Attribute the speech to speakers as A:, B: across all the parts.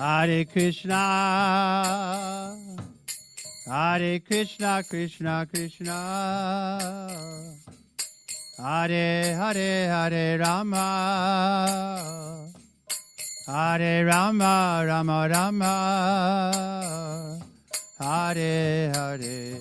A: Hare Krishna, Hare Krishna, Krishna Krishna, Hare Hare, Hare Rama, Hare Rama, Rama Rama, Hare Hare.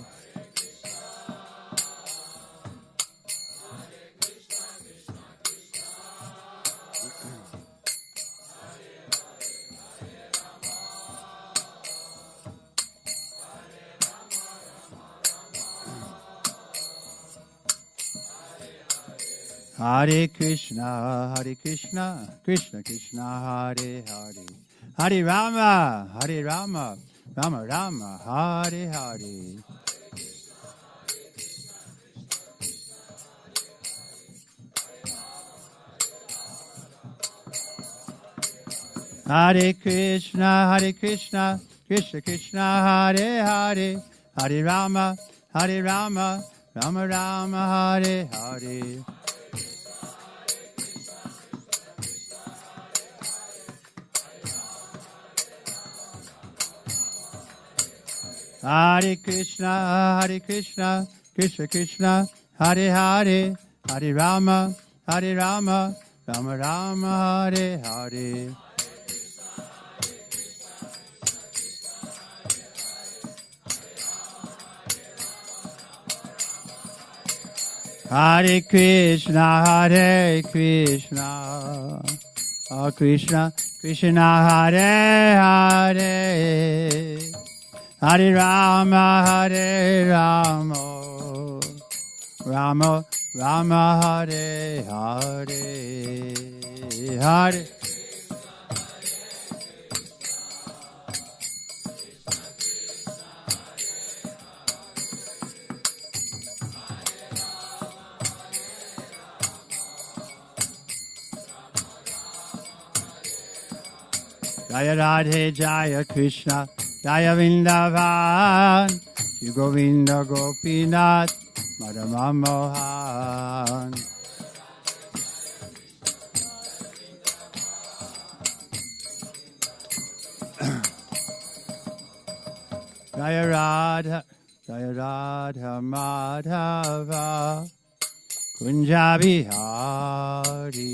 A: Hare Krishna, Krishna Krishna, Hare Hare, Hare Rama, Rama Rama, Hare Hare. Hare Krishna, Krishna Krishna, Hare Hare, Hare Rama, Rama Rama, Hare Hare. Hare Krishna, Krishna Krishna, Hare Hare, Hare Rama, Rama Rama, Hare Hare. Hare Krishna, Krishna Krishna, Hare Hare, Hare Rama, Rama Rama, Hare Hare, Hare. Jaya Radhe, Jaya Krishna, Jaya Vrindavan, Shri Govinda Gopinath, Madhava Mohan. Jaya Radha Madhava, Kunja Bihari.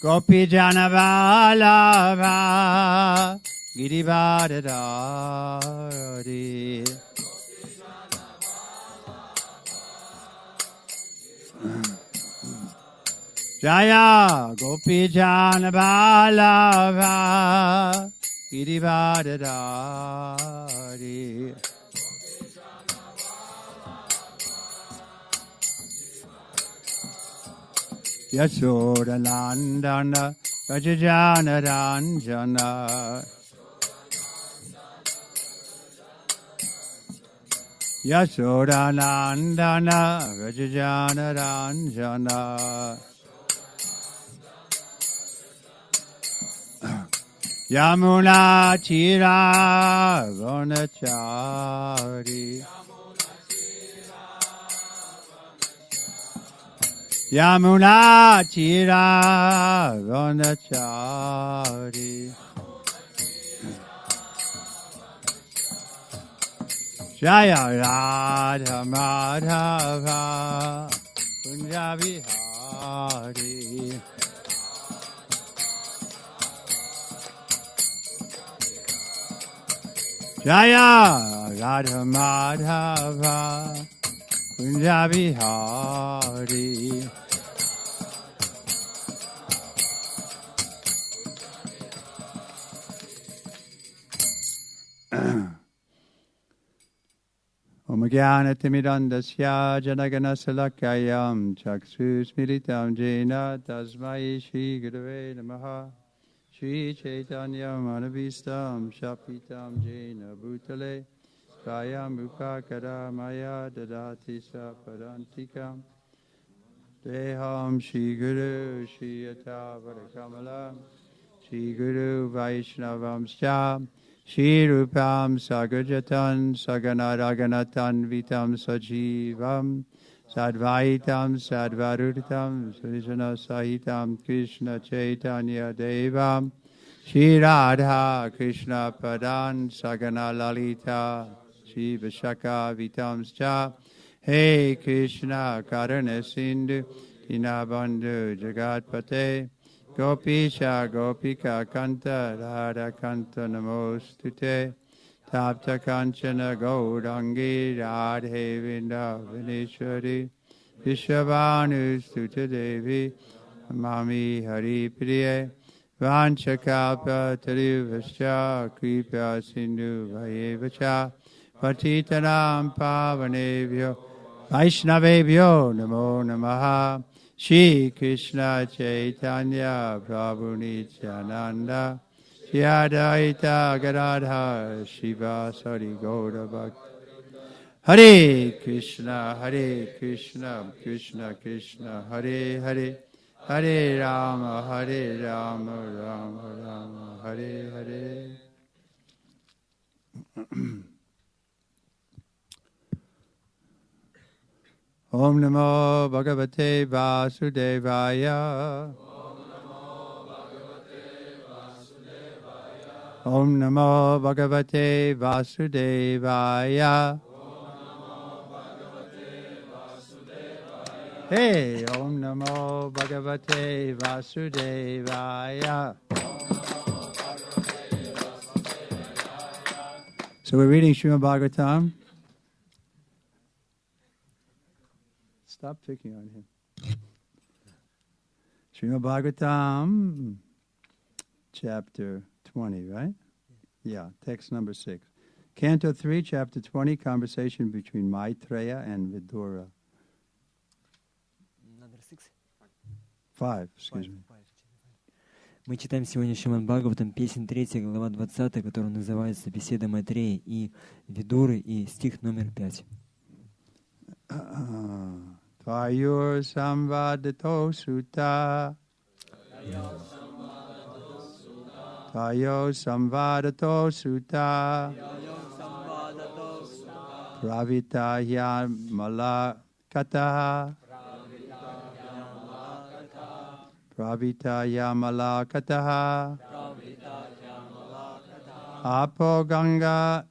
A: Gopi Jana Vallabha, Girivardhari. Jaya Gopi Jana Vallabha, Girivardhari. Yasoda Nandana, Rajajana Ranjana. Yasoda Nandana, Rajajana Ranjana. Yamuna Chira Vanachari. Yamuna Chira Vanachari. Jaya Radha Madhava, Kunja Bihari. Jaya Radha Madhava, Kunja Bihari. Om Jnanatimidandasya Janagana Salakayam Chakshusmiritam Jena Tasmai Shri Gurave Namaha. Shri Chaitanya Manabhistam Shapitam Jena Bhutale Swayam Bhukakara Maya Dadati Saparantikam Deham Shri Guru Shri Yata Varakamalam Shri Guru Vaishnavam Sham Shri Rupam Sagrajatan Sagana Raganatan Vitam Sajivam Sadvaitam Sadvarutam Srijana Sahitam Krishna Chaitanya Devam Shri Radha Krishna Padan Sagana Lalita Shri Vishaka Vitamscha Hey Krishna Karana Sindhu Dinabandhu Jagatpate Gopisha Gopika Kanta Radha Kanta Namostute Tapta Kanchana Gaurangi Radhe Vrindavaneshwari Vishavanu Sutta Devi Mami Hari Priye Vanchakalpa Tarivascha Kripa Sindhu Vayevacha Patitanam Pavanebhyo Vaishnavebhyo Namo Namaha Shri Krishna Chaitanya Prabhu Nityananda Shri Advaita Gadadhar Shiva Sari Gaura Bhakta Hare Krishna Krishna Krishna Hare Hare Hare Rama Rama Rama Hare Hare. Om Namo Bhagavate Vasudevaya. Om Namo Bhagavate Vasudevaya. Hey, Om Namo Bhagavate Vasudevaya. So we're reading Srimad Bhagavatam. Stop picking on him. Srimad Bhagavatam, chapter 20, right? Yeah, text number 6. Canto 3, chapter 20, conversation between Maitreya and Vidura.
B: Number 6?
A: 5, excuse me.
B: Мы читаем сегодня Шримад Бхагаватам, песнь 3, глава 20, которая называется «Беседа Майтреи и Видуры», и стих номер 5.
A: Tvayur samvadato sutta. Tayo samvadato sutta. Pravitahya malakataha. Pravitahya malakataha. Apo Ganga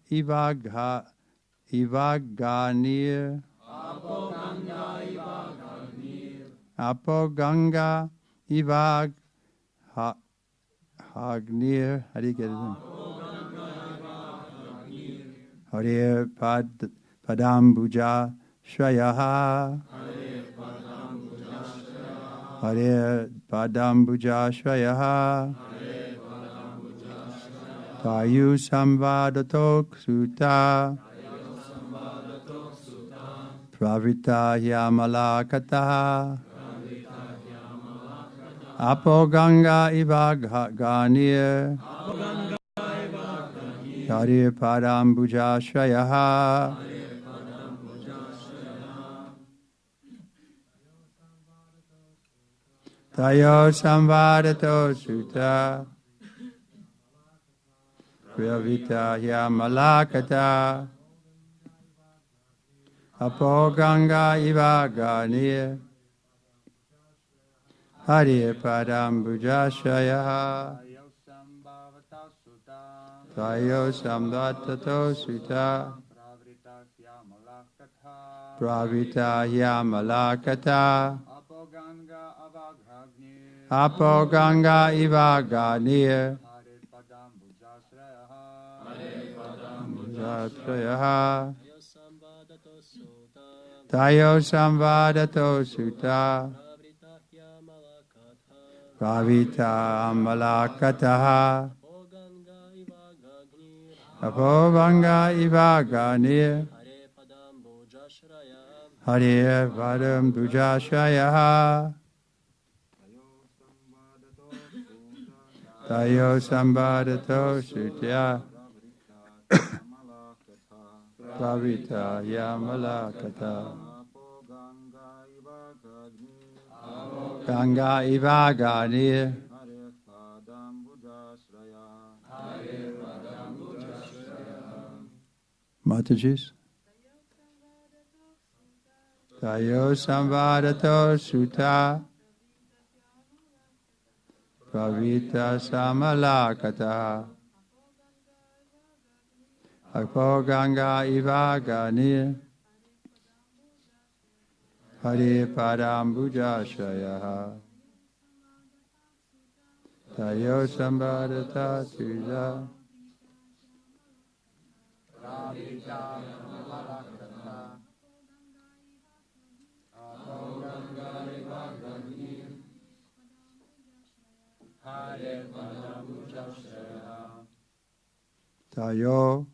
A: ivaganir. Apo Ganga Ivag Hagnir. How do you get it in? Hare Padambuja Shrayaha. Hare Padambuja Shrayaha. Tayu Samvadato Sutta. Pravitahya malakataha. Apo Ganga ivaganir. Hare Padambuja Shrayaha. Tayo Samvadato Sutta. Pravitahya malakataha. Apo Ganga ivaganir. Hare Padambuja Shrayaha. Tayo Samvadato Sutta. Pravitahya malakata. Apo Ganga ivaganir. Shrayaha. Tayo Samvadato Sutta. Pravita malakataha. Apo Ganga ivaganir. Hare Padambuja Shrayaha. Tayo Samvadato Sutta. Pravita Yamalakata. Ganga Ivagani. Mataji's. Tayo samvadato sutta pravita samalakata Apo Ganga Ivagani Hare Padambuja Shaya Tayo Sambhadata Tuja Pravita Samalakata Apo Ganga Ivagani Hare Padambuja Shaya Tayo.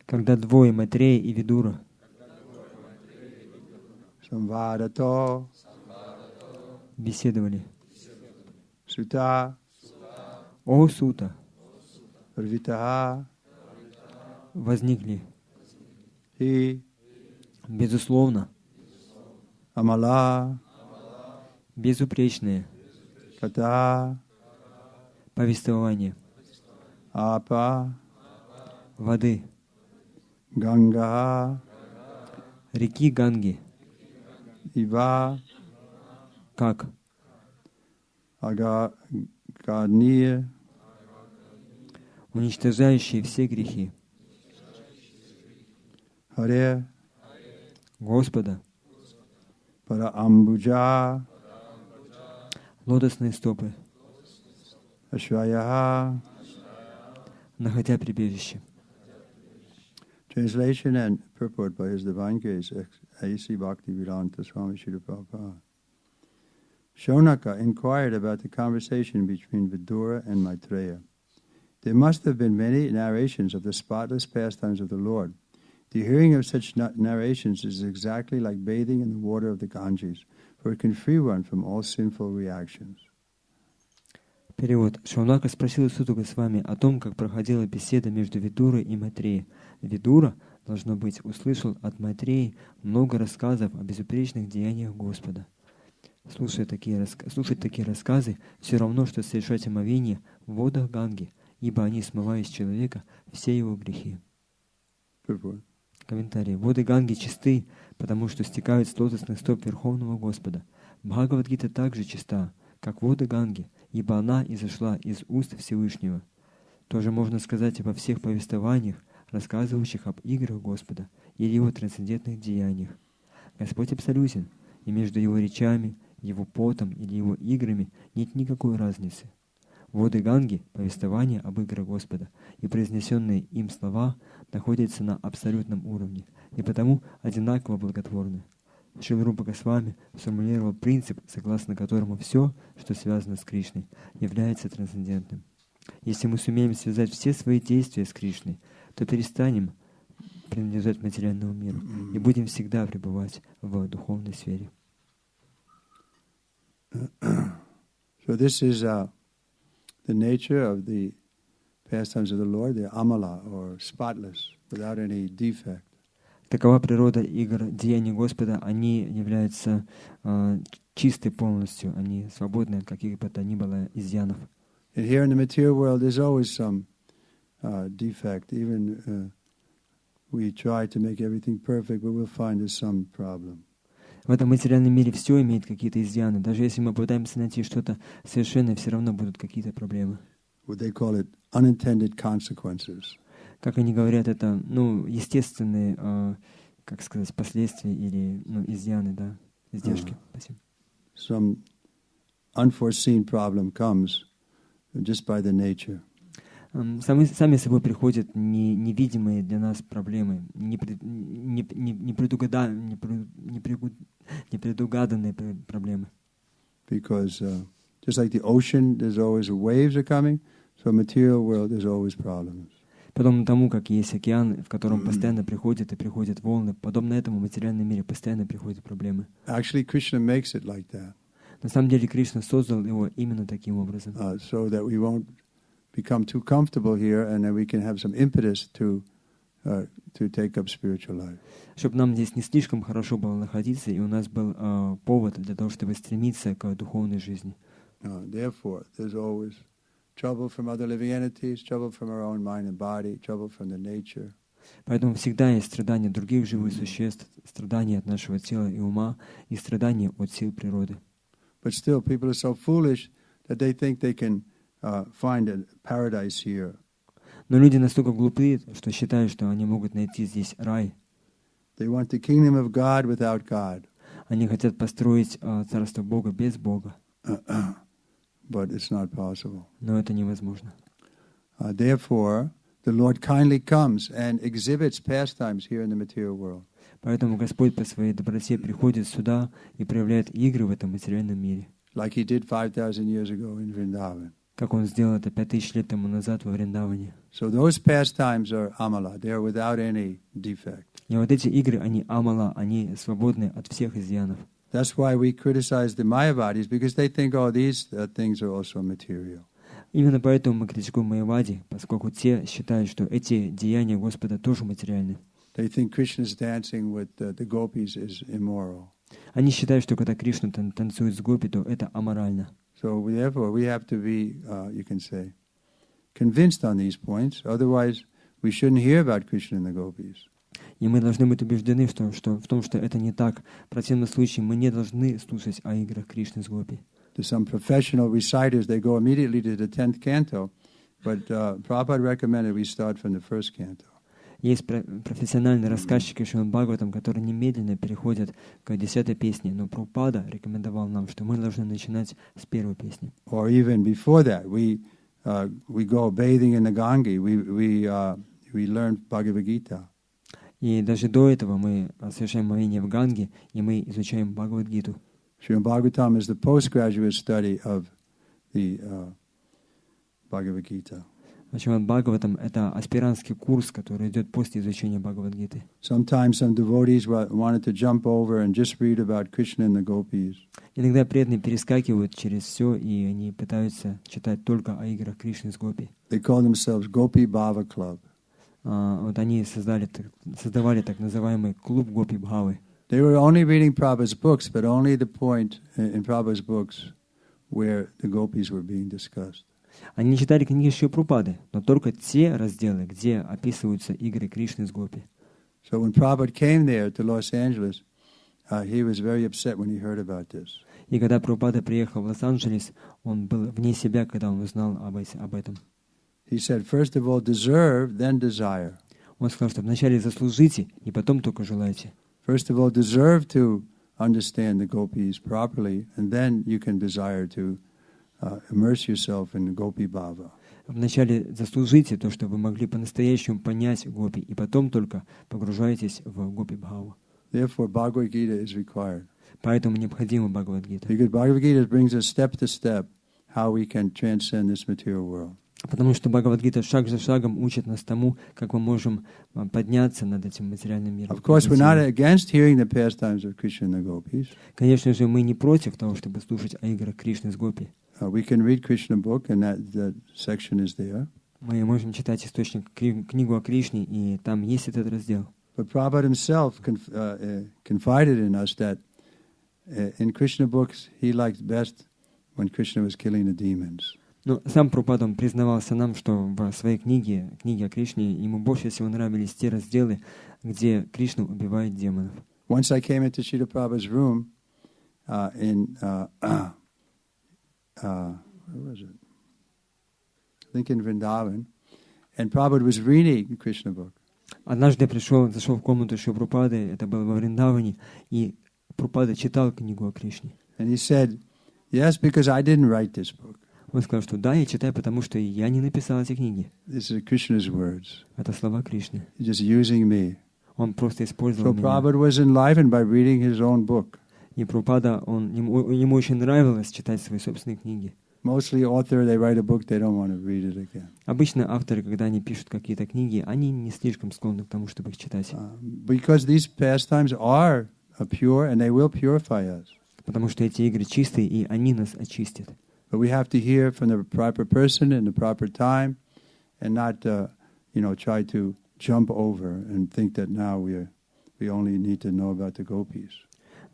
B: Когда двое Майтрея и Видура
A: Samvadato
B: беседовали,
A: Sutta
B: о Сута,
A: Pravitaha
B: возникли,
A: Hi
B: безусловно,
A: Amala
B: безупречные
A: Kata
B: повествования
A: Apa
B: воды,
A: Ganga
B: реки Ганги,
A: Iva
B: как
A: Agagani
B: уничтожающие все грехи
A: Hare
B: Господа,
A: Para Ambuja
B: лотосные стопы,
A: Ashwayaha.
B: находя прибежище.
A: Translation and purport by His Divine Grace, A.C. Bhaktivedanta Swami Srila Prabhupada. Shonaka inquired about the conversation between Vidura and Maitreya. There must have been many narrations of the spotless pastimes of the Lord. The hearing of such narrations is exactly like bathing in the water of the Ganges, for it can free one from all sinful reactions.
B: Перевод. Шаунака спросил Суту Госвами о том, как проходила беседа между Видурой и Майтреей. Видура, должно быть, услышал от Майтреи много рассказов о безупречных деяниях Господа. Слушать такие рассказы все равно, что совершать омовение в водах Ганги, ибо они смывают с человека все его грехи. Комментарий. Воды Ганги чисты, потому что стекают с лотосных стоп Верховного Господа. Бхагават-гита также чиста, как воды Ганги, ибо она изошла из уст Всевышнего. Тоже можно сказать обо всех повествованиях, рассказывающих об играх Господа или его трансцендентных деяниях. Господь абсолютен, и между его речами, его потом или его играми нет никакой разницы. Воды Ганги, повествования об играх Господа и произнесенные им слова находятся на абсолютном уровне и потому одинаково благотворны. Шрила Рупа Госвами сформулировал принцип, согласно которому все, что связано с Кришной, является трансцендентным. Если мы сумеем связать все свои действия с Кришной, то перестанем принадлежать материальному миру и будем всегда пребывать в духовной сфере.
A: So this is the nature of the pastimes of the Lord, the amala, or spotless, without any defect.
B: Такова природа игр деяний Господа, они являются чисты полностью, они свободны от каких бы то ни было изъянов.
A: And here in the material world, there's always some defect. Even we try to make everything perfect, but we'll find there's some problem.
B: В этом материальном мире все имеет какие-то изъяны. Даже если мы пытаемся найти что-то совершенное, все равно будут какие-то проблемы.
A: What they call it, unintended consequences.
B: Как они говорят, это, естественные, как сказать, последствия или, изъяны, да, издержки. Спасибо.
A: Some unforeseen problem comes just by the nature.
B: Сами собой приходят невидимые для нас проблемы, непредугаданные проблемы.
A: Because just like the ocean, there's always waves are coming, so in the material world there's always problems.
B: Подобно тому, как есть океан, в котором постоянно приходят волны, подобно этому в материальном мире постоянно приходят проблемы.
A: Actually, Krishna makes it like that.
B: На самом деле Кришна создал его именно таким образом.
A: So that we won't become too comfortable here, and then we can have some impetus to take up spiritual life.
B: Чтобы нам здесь не слишком хорошо было находиться, и у нас был повод для того, чтобы стремиться к духовной жизни.
A: Therefore, there's always trouble from other living entities, trouble from our own mind and body, trouble from the nature.
B: Поэтому всегда есть страдания других живых существ, страдания от нашего тела и ума, и страдания от сил природы.
A: But still, people are so foolish that they think they can find a paradise here.
B: Но люди настолько глупы, что считают, что они могут найти здесь рай.
A: They want the kingdom of God without God.
B: Они хотят построить царство Бога без Бога.
A: But it's not possible.
B: Но это невозможно.
A: Therefore, the Lord kindly comes and exhibits pastimes here in the material world.
B: Поэтому Господь по своей доброте приходит сюда и проявляет игры в этом материальном мире.
A: Like he did 5,000 years ago in Vrindavan.
B: Как Он сделал это 5000 лет тому назад во Вриндаване.
A: So those pastimes are amala. They are without any defect.
B: И вот эти игры, они амала, они свободны от всех изъянов.
A: That's why we criticize the Mayavadis, because they think, oh, these things are also material.
B: Именно поэтому мы критикуем Майявади, поскольку те считают, что эти деяния Господа тоже материальны.
A: They think Krishna's dancing with the gopis is immoral.
B: Они считают, что когда Кришна танцует с гопи, то это аморально.
A: So therefore, we have to be, you can say, convinced on these points. Otherwise, we shouldn't hear about Krishna and the gopis.
B: И мы должны быть убеждены в том, что это не так. В противном случае мы не должны слушать о играх Кришны с гопи.
A: To some professional reciters, they go immediately to the 10th canto, but Prabhupada recommended we start from the first canto.
B: Есть профессиональные рассказчики Шримад Бхагаватам, которые немедленно переходят к 10-й песне, но Прабхупада рекомендовал нам, что мы должны начинать с первой песни.
A: Or even before that, we go bathing in the Ganges. We learn Bhagavad Gita.
B: И даже до этого мы совершаем омовение в Ганге, и мы изучаем Бхагавад-гиту.
A: Шримад Бхагаватам is the postgraduate study of the Bhagavad Gita.
B: Шримад Бхагаватам — это аспирантский курс, который идет после изучения Бхагавад-гиты.
A: Sometimes some devotees wanted to jump over and just read about Krishna and the gopis.
B: Иногда преданные перескакивают через все, и они пытаются читать только о играх Кришны с гопи.
A: They call themselves Gopi Bhava Club.
B: Вот они создавали так называемый клуб Гопи Бхавы.
A: They were only reading Prabhupada's books, but only the point in Prabhupada's books where the gopis were being discussed.
B: Они читали книги Шри Прабхупады, но только те разделы, где описываются игры Кришны с гопи.
A: So when Prabhupada came there to Los Angeles, he was very upset when he heard about this.
B: И когда Прабхупада приехал в Лос-Анджелес, он был вне себя, когда он узнал об этом.
A: He said, first of all, deserve, then desire.
B: Он сказал, что вначале заслужите, и потом только желайте.
A: First of all, deserve to understand the gopis properly, and then you can desire to immerse yourself in Gopi Bhava.
B: Вначале заслужите то, что вы могли по-настоящему понять гопи, и потом только погружаетесь в Гопи Бхаву.
A: Therefore, Bhagavad Gita is required.
B: Поэтому необходима Бхагавад-гита.
A: Because Bhagavad Gita brings us step to step how we can transcend this material world.
B: Потому что Бхагавад-гита шаг за шагом учит нас тому, как мы можем подняться над этим материальным миром.
A: Of course, we're not against hearing the pastimes of Krishna and the gopis.
B: Конечно же, мы не против того, чтобы слушать о играх Кришны с гопи.
A: We can read Krishna book, and that section is there.
B: Мы можем читать источник, книгу о Кришне, и там есть этот раздел.
A: But Prabhupada himself confided in us that in Krishna books he liked best when Krishna was killing the demons.
B: Но сам Прабхупада признавался нам, что в своей книге о Кришне, ему больше всего нравились те разделы, где Кришна убивает демонов.
A: Once I came into Srila Prabhupada's room where was it? I think in Vrindavan, and Prabhupada was reading Krishna book.
B: Однажды я зашел в комнату Шри Прабхупады, это было во Вриндаване, и Прабхупада читал книгу о Кришне.
A: And he said, yes, because I didn't write this book.
B: Он сказал, что да, я читаю, потому что я не написал эти книги.
A: This is Krishna's words.
B: Это слова Кришны.
A: He's just using me.
B: Он просто использовал
A: So
B: меня.
A: Prabhupada was enlivened by reading his own book.
B: И Прабхупада, ему очень нравилось читать свои собственные книги.
A: Mostly author, they write a book, they don't want to read it again.
B: Обычно авторы, когда они пишут какие-то книги, они не слишком склонны к тому, чтобы их читать.
A: Because these pastimes are pure and they will purify us.
B: Потому что эти игры чистые, и они нас очистят.
A: But we have to hear from the proper person in the proper time and not, try to jump over and think that now we only need to know about the gopis.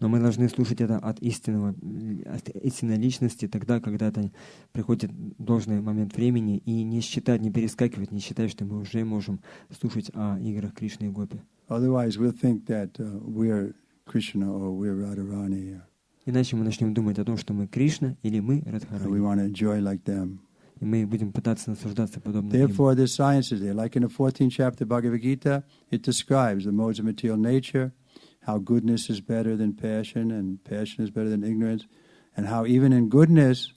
B: Но мы должны слушать это от истинной личности, тогда, когда это приходит должный момент времени, и не считать, не перескакивать, не считать, что мы уже можем слушать о играх Кришны и Гопи.
A: Otherwise, we'll think that we're Krishna or we're Radharani.
B: Иначе мы начнем думать о том, что мы Кришна или мы Радхарани.
A: We want to enjoy like them.
B: И мы будем пытаться наслаждаться подобно
A: Therefore,
B: им.
A: the science is there. Like in the 14th chapter of Bhagavad Gita, it describes the modes of material nature, how goodness is better than passion, and passion is better than ignorance, and how even in goodness,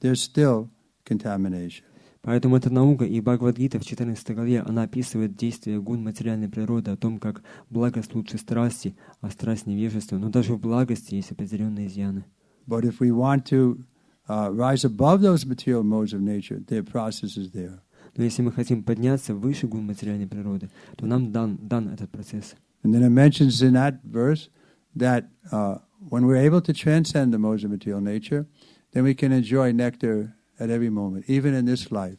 A: there's still contamination.
B: Поэтому эта наука и Бхагават-гита в 14 главе, она описывает действие гун материальной природы, о том, как благость лучше страсти, а страсть невежество. Но даже в благости есть определенные изъяны.
A: But if we want to rise above those material modes of nature, their process is there.
B: Но если мы хотим подняться выше гун материальной природы, то нам дан этот процесс.
A: And then it mentions in that verse that when we're able to transcend the modes of material nature, then we can enjoy nectar at every moment, even in this life.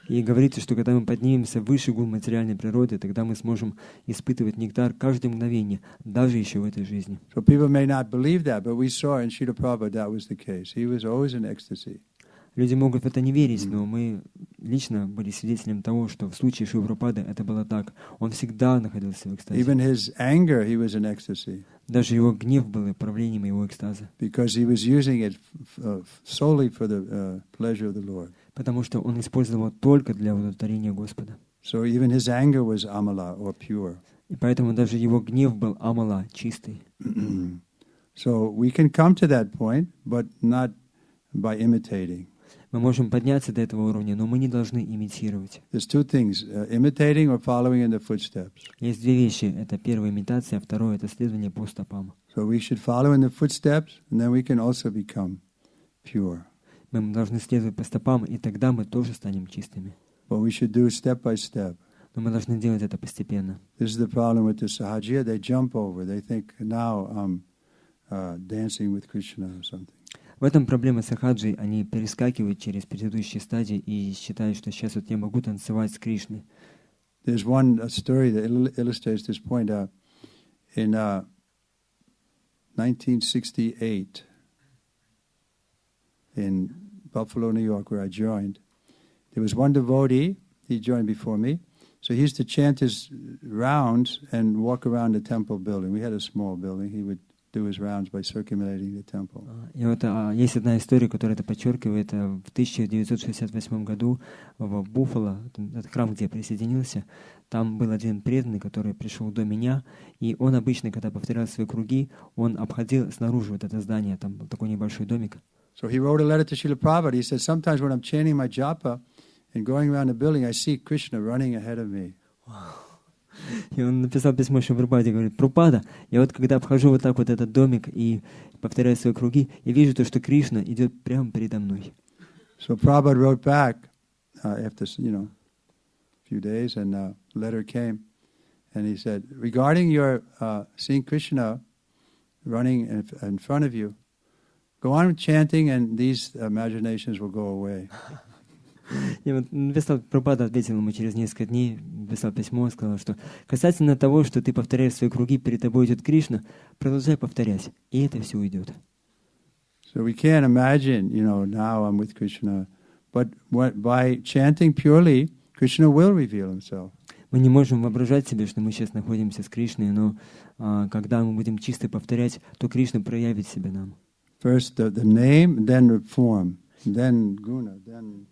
B: И говорится, что когда мы поднимемся выше гун материальной природы, тогда мы сможем испытывать нектар каждое мгновение, даже еще в этой жизни.
A: So people may not believe that, but we saw in Srila Prabhupada that was the case. He was always in ecstasy.
B: Люди могут в это не верить, но мы лично были свидетелем того, что в случае Шрилы Прабхупады это было так. Он всегда находился в экстазе.
A: Even his anger, he was in ecstasy.
B: Даже его гнев был проявлением его экстаза.
A: Because he was using it solely for the pleasure of the Lord.
B: Потому что он использовал только для удовлетворения Господа.
A: So even his anger was amala, or pure.
B: И поэтому даже его гнев был амала, чистый.
A: So we can come to that point, but not by imitating.
B: Мы можем подняться до этого уровня, но мы не должны имитировать.
A: There's two things, imitating or following in the footsteps.
B: Есть две вещи. Это первая имитация, а второе — это следование по стопам.
A: So we should follow in the footsteps, and then we can also become pure.
B: Мы должны следовать по стопам, и тогда мы тоже станем чистыми.
A: But we should do step by step.
B: Но мы должны делать это постепенно.
A: This is the problem with the sahajiya. They jump over. They think, now I'm dancing with Krishna or something.
B: В этом проблема сахаджи. Они перескакивают через предыдущие стадии и считают, что сейчас вот я могу танцевать с Кришной.
A: There's one story that illustrates this point. In 1968, in Buffalo, New York, where I joined, there was one devotee. He joined before me. So he used to chant his rounds and walk around the temple building. We had a small building. He would do his rounds by circulating the temple.
B: И вот есть одна история, которая это подчеркивает. В 1968 году в Буффало, этот храм, где я присоединился, там был один преданный, который пришел до меня, и он обычно, когда повторял свои круги, он обходил снаружи вот это здание, там был такой небольшой домик.
A: So he wrote a letter to Srila Prabhupada. He said, sometimes when I'm chanting my japa and going around the building, I see Krishna running ahead of me.
B: И он написал письмо Шриле Прабхупаде, говорит: Прабхупада, я вот когда обхожу вот так вот этот домик и повторяю свои круги, я вижу то, что Кришна идет прямо передо мной.
A: So Prabhupada wrote back after, a few days, and a letter came, and he said, regarding your seeing Krishna running in front of you, go on chanting, and these imaginations will go away.
B: И вот Прабхупада ответил ему через несколько дней, написал письмо, сказал, что касательно того, что ты повторяешь свои круги, перед тобой идет Кришна, продолжай повторять, и это все уйдет.
A: So we can't imagine, now I'm with Krishna, but by chanting purely, Krishna will reveal himself.
B: Мы не можем воображать себе, что мы сейчас находимся с Кришной, но когда мы будем чисто повторять, то Кришна проявит себя нам.
A: First the name, then the form, then guna, then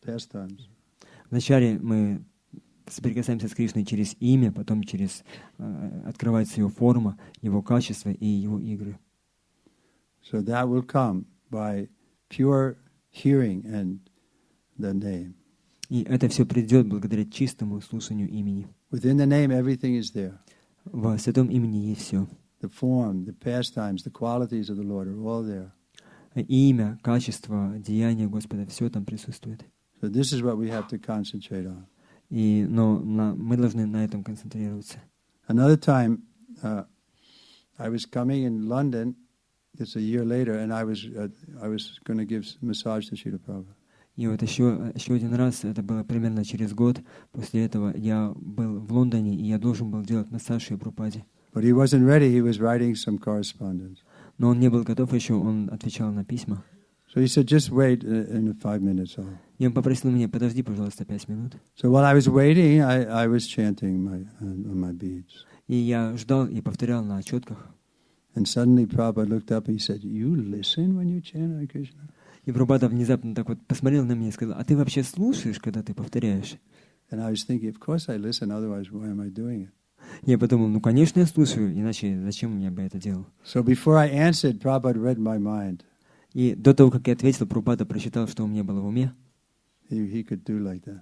A: pastimes.
B: Вначале мы соприкасаемся с Кришной через имя, потом через открывается его форма, его качество и его игры.
A: So that will come by pure hearing and the name.
B: И это все придет благодаря чистому слушанию имени.
A: Within the name, everything is there.
B: В святом имени есть все.
A: The form, the pastimes, the qualities of the Lord are all there.
B: Имя, качество, деяние Господа, все там присутствует.
A: So this is what we have to concentrate on.
B: Но мы должны на этом концентрироваться.
A: Another time, I was coming in London, it's a year later, and I was going to give massage to Srila Prabhupada.
B: И вот еще один раз, это было примерно через год, после этого я был в Лондоне, и я должен был делать массаж Шриле Прабхупаде.
A: But he wasn't ready. He was writing some correspondence.
B: Но он не был готов еще, он отвечал на письма.
A: So he said, just wait in 5 minutes.
B: И он попросил меня, подожди, пожалуйста, 5 минут.
A: So while I was waiting, I was chanting on my beads.
B: И я ждал и повторял на четках.
A: And suddenly Prabhupada looked up and he said, you listen when you chant Hare Krishna?
B: И Прабхупада внезапно так вот посмотрел на меня и сказал, а ты вообще слушаешь, когда ты повторяешь?
A: And I was thinking, of course I listen, otherwise why am I doing it?
B: Я подумал, ну, конечно, я слушаю, иначе зачем я бы это делал?
A: So before I answered, Prabhupada read my mind.
B: И до того, как я ответил, Прабхупада прочитал, что у меня было в уме.
A: He could do like that.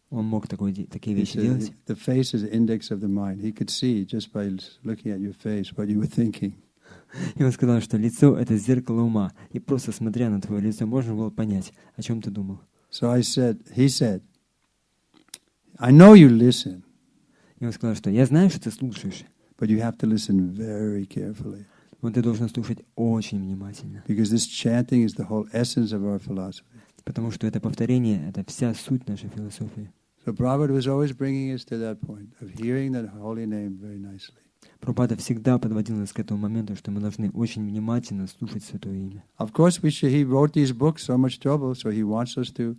B: Он мог такие вещи делать.
A: The face is the index of the mind. He could see just by looking at your face what you were thinking.
B: И он сказал, что лицо — это зеркало ума. И просто смотря на твое лицо, можно было понять, о чем ты думал.
A: So he said, I know you listen.
B: И он сказал, что я знаю, что ты слушаешь.
A: But you have to listen very carefully.
B: Но ты должен слушать очень внимательно.
A: Because this chanting is the whole essence of our philosophy.
B: Потому что это повторение — это вся суть нашей философии.
A: So Prabhupada was always bringing us to that point of hearing that holy name very nicely.
B: Прабхупада всегда подводил нас к этому моменту, что мы должны очень внимательно слушать Святое Имя.
A: Of course, he wrote these books, so much trouble, so he wants us to,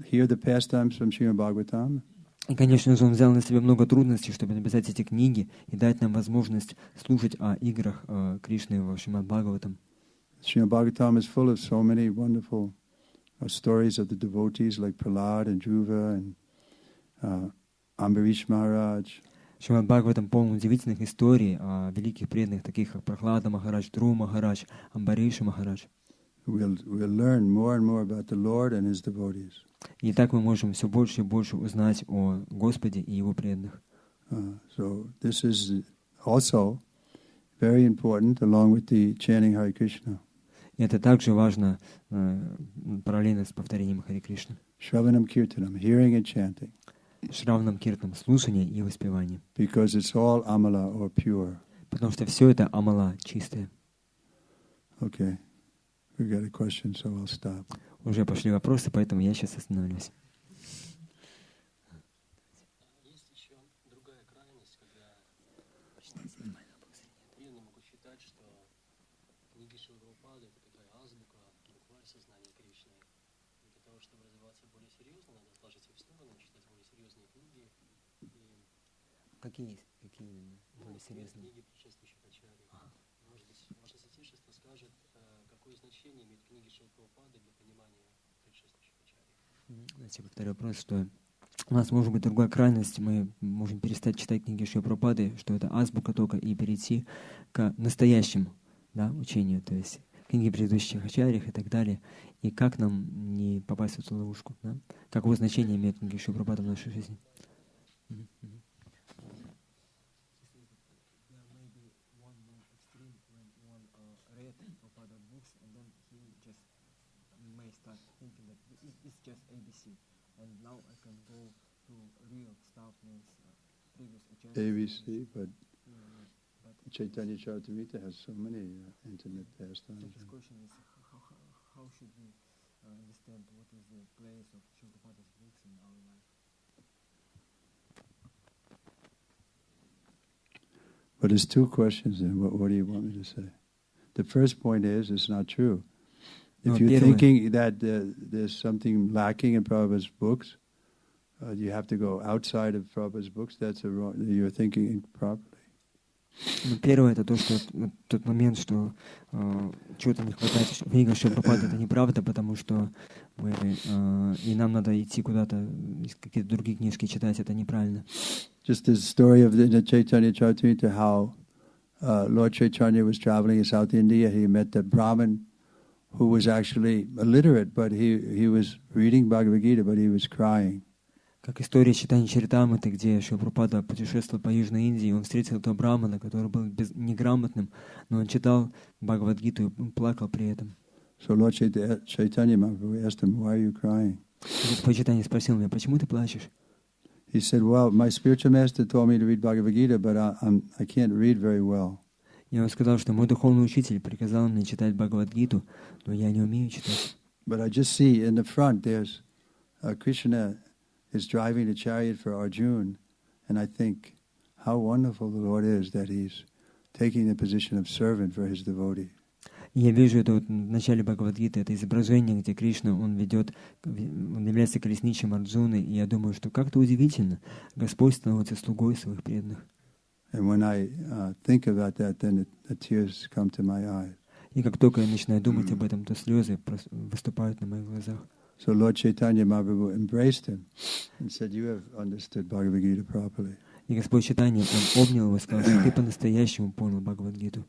A: hear the pastimes from Shrimad Bhagavatam.
B: И, конечно же, он взял на себя много трудностей, чтобы написать эти книги и дать нам возможность слушать о играх Кришны в Шримад Бхагаватам.
A: Shrimad Bhagavatam is full of so many wonderful stories of the devotees like Prahlad and Dhruva and Ambarish Maharaj.
B: Шримад Бхагаватам полон удивительных историй о великих преданных, таких как Прахлада Махарадж, Dhruva Махарадж, Амбариша Махарадж.
A: We'll learn more and more about the Lord and His devotees.
B: И так мы можем все больше и больше узнать о Господе и Его преданных.
A: So this is also very important, along with the chanting Hare Krishna.
B: И это также важно параллельно с повторением Харе Кришны.
A: Shravanam Kirtanam, hearing and chanting.
B: Шраванам киртам, слушание и воспевание.
A: Because it's all amala or pure.
B: Потому что все это амала, чистое.
A: Okay. We got a question, so I'll stop.
B: Уже пошли вопросы, поэтому я сейчас остановлюсь.
C: Есть еще другая крайность, когда преданные могут считать, что книги Шрилы Прабхупады — это такая азбука, букварь сознания Кришны. И для того, чтобы развиваться более серьезно, надо сложить их в сторону, читать более серьезные книги.
B: Какие более серьезные?
C: Книги предшествующих ачарьев. Может быть, ваше святейшество скажет, какое значение имеют книги Шрилы Прабхупады для понимания предшествующих ачарьев.
B: Давайте повторю вопрос, что у нас может быть другая крайность, мы можем перестать читать книги Шрилы Прабхупады, что это азбука только, и перейти к настоящему, да, учению, то есть книги предыдущих ачарьев и так далее. И как нам не попасть в эту ловушку, да? Какое значение имеют книги Шрилы Прабхупады в нашей жизни?
A: ABC, but Chaitanya Charitamrita has so many intimate pastimes.
B: The question is, how should we understand what is the place of Srila Prabhupada's books in our life?
A: But there's two questions there. What do you want me to say? The first point is, it's not true. If you're thinking that there's something lacking in Prabhupada's books, you have to go outside of Prabhupada's books. That's you're thinking improperly.
B: Первое — это то, что тот момент, что чего-то не хватает в книгах Шрилы Прабхупады, это неправда, потому что и нам надо идти куда-то, какие-то другие книжки читать, это неправильно.
A: Just the story of the Chaitanya Charitamrita, how Lord Chaitanya was traveling in South India. He met the Brahmin who was actually illiterate, but he was reading Bhagavad Gita, but he was crying.
B: Как история читания Чаритамриты, где Шрила Прабхупада путешествовал по Южной Индии, он встретил этого брамана, который был неграмотным, но он читал Бхагавад-гиту и плакал при этом.
A: So Lord Chaitanya Mahaprabhu asked him, "Why are you crying?"
B: Господь Чайтанья спросил меня, почему ты плачешь?
A: He said, "Well, my spiritual master told me to read Bhagavad Gita, but I can't read very well."
B: И он сказал, что мой духовный учитель приказал мне читать Бхагавад-гиту, но я не умею читать.
A: But I just see in the front there's Krishna is driving the chariot for Arjuna, and I think, how wonderful the Lord is that He's taking the position of servant for His devotee.
B: Я вижу это вот в начале Бхагавад-гиты, это изображение, где Кришна, он является колесничим Арджуны, и я думаю, что как-то удивительно, Господь становится слугой своих преданных.
A: And when I think about that, then the tears come to my eyes.
B: И как только я начинаю думать об этом, то слезы выступают на моих глазах.
A: So Lord Chaitanya Mahaprabhu embraced him and said, "You have understood Bhagavad Gita properly."
B: И Господь Чайтанья, он обнял его и сказал, что ты по-настоящему понял Бхагавад-гиту.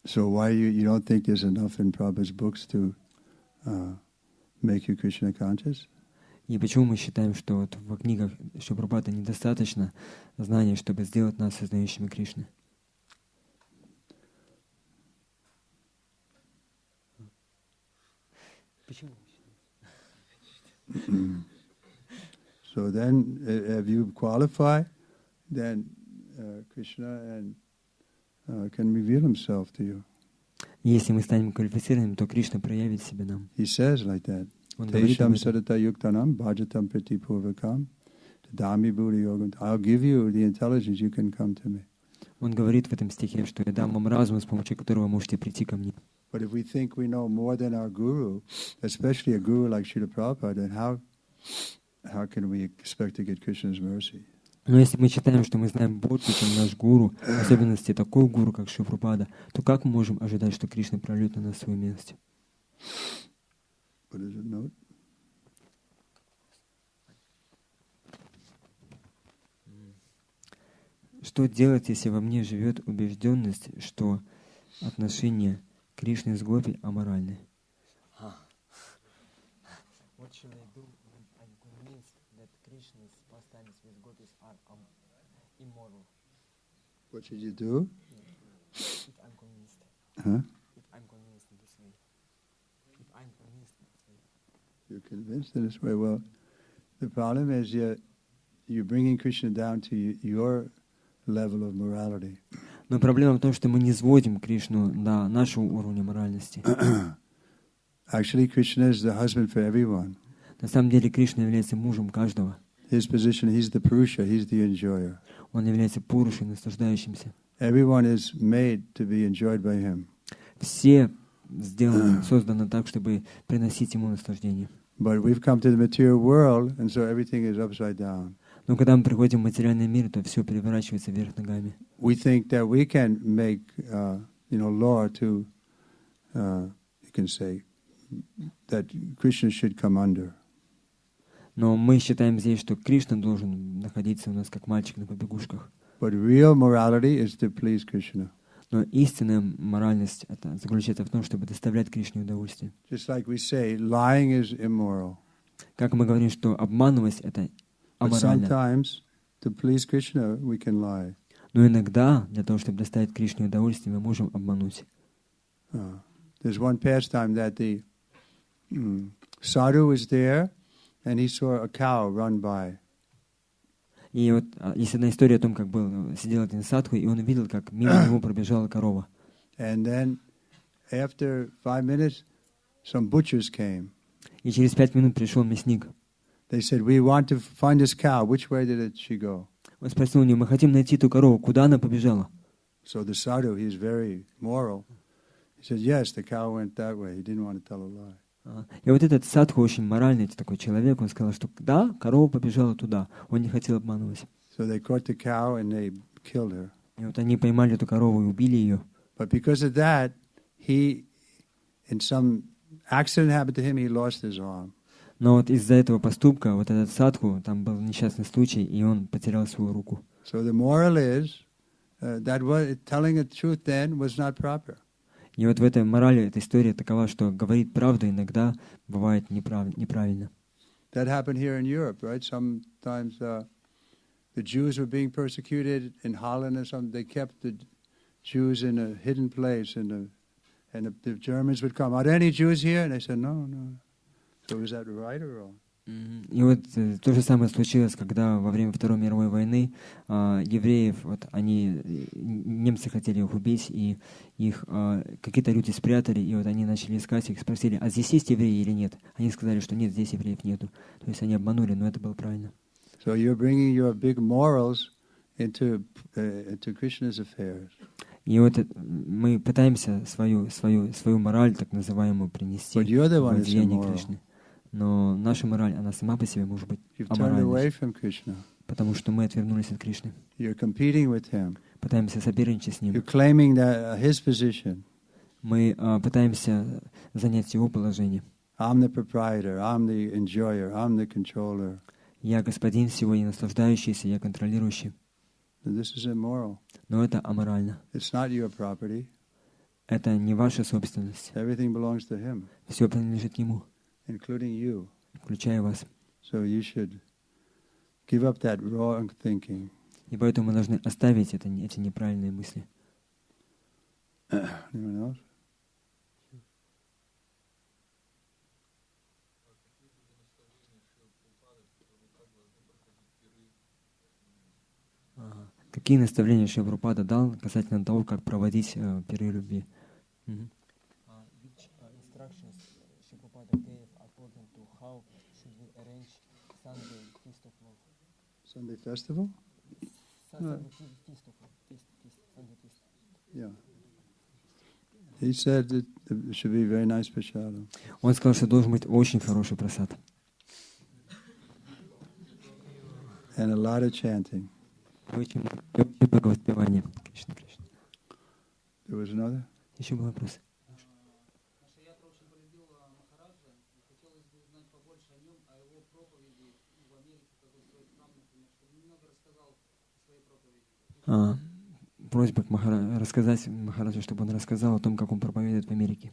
A: So why you don't think there's enough in Prabhupada's books to make you Krishna conscious?
B: И почему мы считаем, что вот в книгах Шри Прабхупады недостаточно знаний, чтобы сделать нас сознающими Кришны? Почему?
A: So then, if you qualify, then Krishna can reveal himself to you.
B: Если мы станем квалифицированными, то Кришна проявит себя нам.
A: He says like that.
B: Он говорит об этом.
A: I'll give you the intelligence, you can come to me.
B: Он говорит в этом стихе, что я дам вам разум, с помощью которого вы можете прийти ко мне.
A: But if we think we know more than our guru, especially a guru like Srila Prabhupada, then how can we expect to get Krishna's mercy?
B: Но если мы считаем, что мы знаем больше, чем наш гуру, в особенности такой гуру, как Шри Прабхупада, то как мы можем ожидать, что Кришна прольет на нас свою милость?
A: What is it, note?
B: Что делать, если во мне живет убежденность, что отношения Кришны с Гопи аморальны? What should I do when I'm convinced that Krishna's pastimes with gopis are immoral?
A: What should you do?
B: If I'm convinced.
A: Huh?
B: If I'm convinced in this way. If I'm convinced in this way.
A: You're convinced in this way. Well, the problem is you're bringing Krishna down to your level of morality.
B: Но проблема в том, что мы не сводим Кришну до нашего уровня моральности.
A: Actually, Krishna is the husband for everyone.
B: На самом деле Кришна является мужем каждого.
A: His position, he's the Purusha, he's the enjoyer.
B: Он является пурушей, наслаждающимся.
A: Everyone is made to be enjoyed by him.
B: Все созданы так, чтобы приносить ему наслаждение.
A: But we've come to the material world, and so everything is upside down.
B: Но когда мы приходим в материальный мир, то все переворачивается вверх ногами.
A: We think that we can make, law to, you can say, that Krishna should come under.
B: Но мы считаем здесь, что Кришна должен находиться у нас как мальчик на побегушках.
A: But real morality is to please Krishna.
B: Но истинная моральность это заключается в том, чтобы доставлять Кришне удовольствие.
A: Just like we say, lying is immoral.
B: Как мы говорим, что обманывать это
A: But
B: аморально.
A: sometimes, to please Krishna, we can lie.
B: Но иногда, для того, чтобы доставить Кришне удовольствие, мы можем обмануть.
A: There's one pastime that the sadhu was there, and he saw a cow run by.
B: И вот есть одна история о том, как сидел один садху, и он видел, как мимо него пробежала корова.
A: And then, after 5 minutes, some butchers came.
B: И через 5 минут пришел мясник.
A: They said, "We want to find this cow. Which way did she go?"
B: Он спросил у него: мы хотим найти эту корову, куда она побежала?
A: So the sadhu, he's very moral. He said, "Yes, the cow went that way." He didn't want to tell a lie.
B: И вот этот садху очень моральный такой человек, он сказал, что да, корова побежала туда. Он не хотел обманывать.
A: So they caught the cow and they killed her.
B: И вот они поймали эту корову и убили ее.
A: But because of that, in some accident happened to him, he lost his arm.
B: Но вот из-за этого поступка, вот этот садху, там был несчастный случай, и он потерял свою руку.
A: So the moral is that telling the truth then was not proper.
B: И вот в этой морали, эта история такова, что говорить правду иногда бывает неправильно.
A: That happened here in Europe, right? Sometimes the Jews were being persecuted in Holland or something. They kept the Jews in a hidden place, and the Germans would come. Are there any Jews here? And they said, no. So is that right or wrong?
B: И вот то же самое случилось, когда во время Второй мировой войны евреев, немцы хотели их убить, и их какие-то люди спрятали, и вот они начали искать их, спросили, а здесь есть евреи или нет? Они сказали, что нет, здесь евреев нету. То есть они обманули, но это было правильно.
A: So you're bringing your big morals into Krishna's affairs.
B: И вот мы пытаемся свою мораль, так называемую, принести в деяние Кришны. Но наша мораль, она сама по себе может быть аморальной, потому что мы отвернулись от Кришны. Пытаемся соперничать с Ним. Мы пытаемся занять Его положение. Я господин всего, я наслаждающийся, я контролирующий. Но это аморально. Это не ваша собственность. Все принадлежит Ему, включая вас. И поэтому мы должны оставить эти неправильные мысли. Какие наставления Шрила Прабхупада дал касательно того, как проводить пиры любви?
A: Sunday festival? Yeah. He said it should be very nice prasad.
B: Он сказал, что должен быть очень хороший прасад.
A: And a lot of chanting.
B: Очень много воспевания. Кришна, Кришна.
A: There was another?
B: Еще был вопрос. Просьба рассказать Махараджу, чтобы он рассказал о том, как он проповедует в Америке.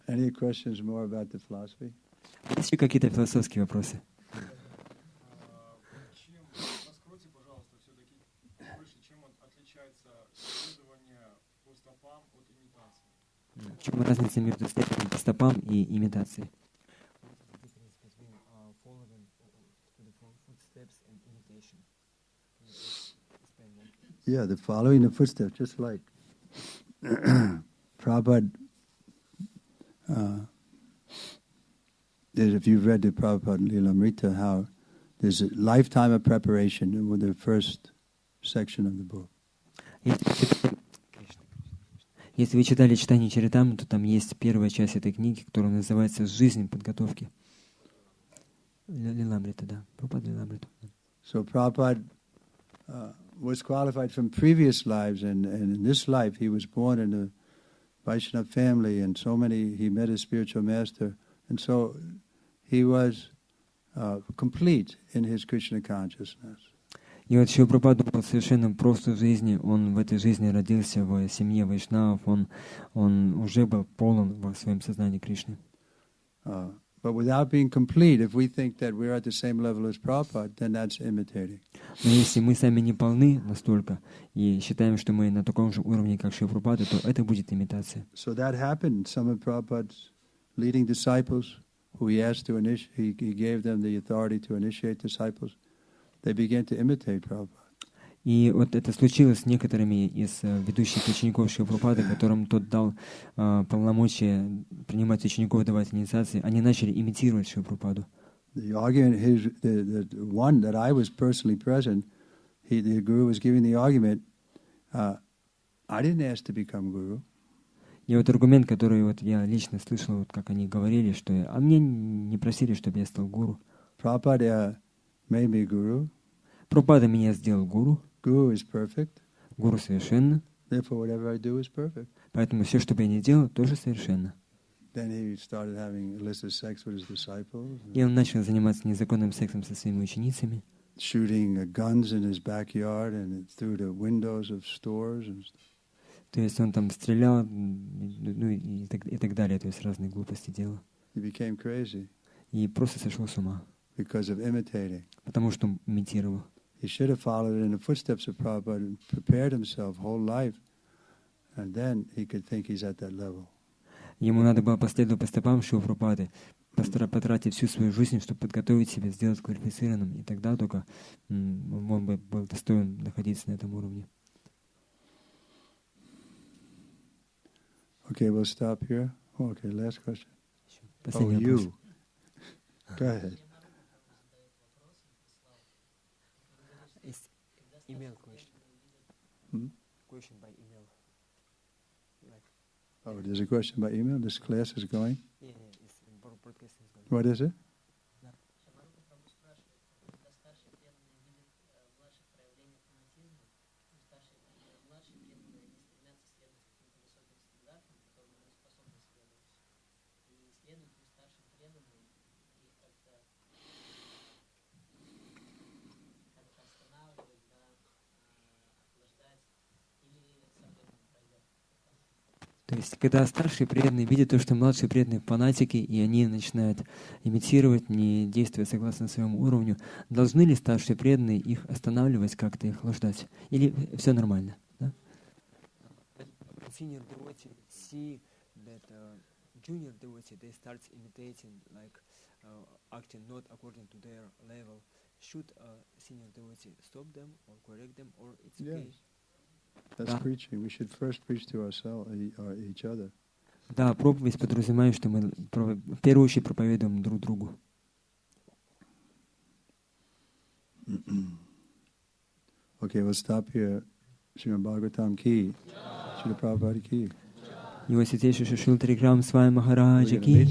A: Any questions more about the philosophy?
B: Есть ли какие-то философские вопросы?
D: Раскройте, пожалуйста, все-таки больше, чем отличается следование по стопам от имитации.
B: В чем разница между следованием по стопам и имитацией?
A: Yeah, the following the footsteps, just like Prabhupada. If you've read the Prabhupada Lilamrita, how there's a lifetime of preparation with the first section of the book.
B: Если вы читали читание Чаритамы, то там есть первая часть этой книги, которая называется «Жизнь подготовки». Лиламрита, да. Прабхупада Лиламрита.
A: So Prabhupada was qualified from previous lives, and in this life he was born in a Vaishnava family, and he met his spiritual master, and so he was complete in his Krishna consciousness.
B: И вот Шрила Прабхупада был совершенно прост в жизни. Он в этой жизни родился в семье вайшнавов. Он уже был полон в своем сознании Кришны.
A: But without being complete, if we think that we're at the same level as Prabhupada, then that's imitating.
B: Но если мы сами не полны настолько и считаем, что мы на таком же уровне, как Шрила Прабхупада, то это будет имитация.
A: So that happened. Some of Prabhupada's leading disciples, who he asked to initiate, he gave them the authority to initiate disciples. They began to imitate Prabhupada.
B: И вот это случилось с некоторыми из ведущих учеников Шрила Прабхупады, которым тот дал полномочия принимать учеников, давать инициации. Они начали имитировать Шрила Прабхупаду.
A: The argument, the one that I was personally present, the guru was giving the argument, I didn't ask to become guru.
B: И вот аргумент, который вот я лично слышал, вот как они говорили, что а мне не просили, чтобы я стал гуру.
A: Prabhupada made me guru.
B: Прабхупада меня сделал гуру.
A: Guru is perfect.
B: Гуру совершенно.
A: Therefore, whatever I do is perfect.
B: Поэтому все, что бы я ни делал, тоже совершенно.
A: Then he started having illicit sex with his disciples.
B: И он начал заниматься незаконным сексом со своими ученицами.
A: Shooting guns in his backyard and through the windows of stores and stuff.
B: То есть он там стрелял, ну и так далее, то есть разные глупости делал.
A: He became crazy.
B: И просто сошел с ума.
A: Because of imitating.
B: Потому что он имитировал.
A: He should have followed in the footsteps of Prabhupada and prepared himself whole life, and then he could think he's at that level.
B: Ему надо было последовать по стопам Шрилы Прабхупады, потратить всю свою жизнь, чтобы подготовить себя, сделать квалифицированным, и тогда только он бы был достоин находиться на этом уровне.
A: Okay, we'll stop here. Okay, last question.
B: Последний
A: you.
B: вопрос.
A: Go ahead.
B: It's email question.
A: Hmm?
B: Question by email. Like,
A: Oh, there's a question by email. This class is going.
B: yeah, it's broadcasting is going.
A: What is it?
B: То есть, когда старшие преданные видят то, что младшие преданные фанатики, и они начинают имитировать, не действуя согласно своему уровню, должны ли старшие преданные их останавливать, как-то их охлаждать? Или все нормально? Да? Senior devotee see that junior devotee they start imitating, like acting not according to their level. Should senior devotee stop them or correct them, or it's okay?
A: That's preaching. We should first preach to ourselves or each other.
B: Да, проповедь подразумевает, что мы в первую очередь проповедуем друг другу.
A: Okay, we'll stop here. Шримад Бхагаватам ки. Шрила Прабхупада ки.
B: Его святейший Шрила Тривикрама Свами Махараджа ки.